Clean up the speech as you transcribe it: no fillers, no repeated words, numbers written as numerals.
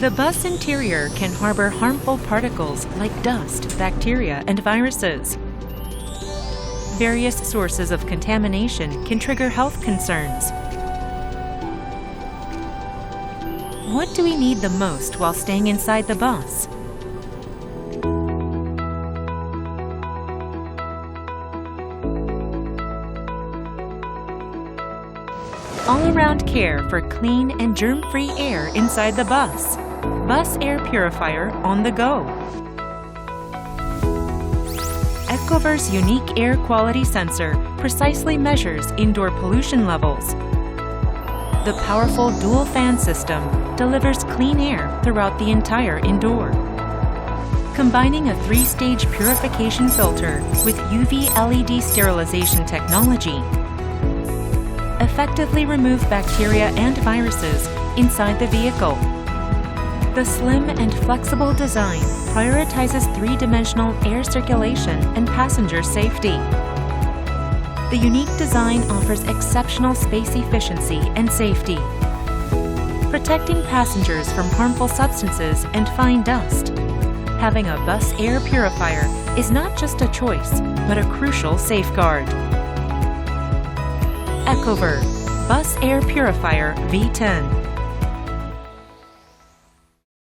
The bus interior can harbor harmful particles like dust, bacteria, and viruses. Various sources of contamination can trigger health concerns. What do we need the most while staying inside the bus? All-around care for clean and germ-free air inside the bus. Bus Air Purifier on the go. Ecover's unique air quality sensor precisely measures indoor pollution levels. The powerful dual fan system delivers clean air throughout the entire indoor. Combining a 3-stage purification filter with UV LED sterilization technology, effectively remove bacteria and viruses inside the vehicle. The slim and flexible design prioritizes 3-dimensional air circulation and passenger safety. The unique design offers exceptional space efficiency and safety, protecting passengers from harmful substances and fine dust. Having a bus air purifier is not just a choice, but a crucial safeguard. Ecover Bus Air Purifier V10.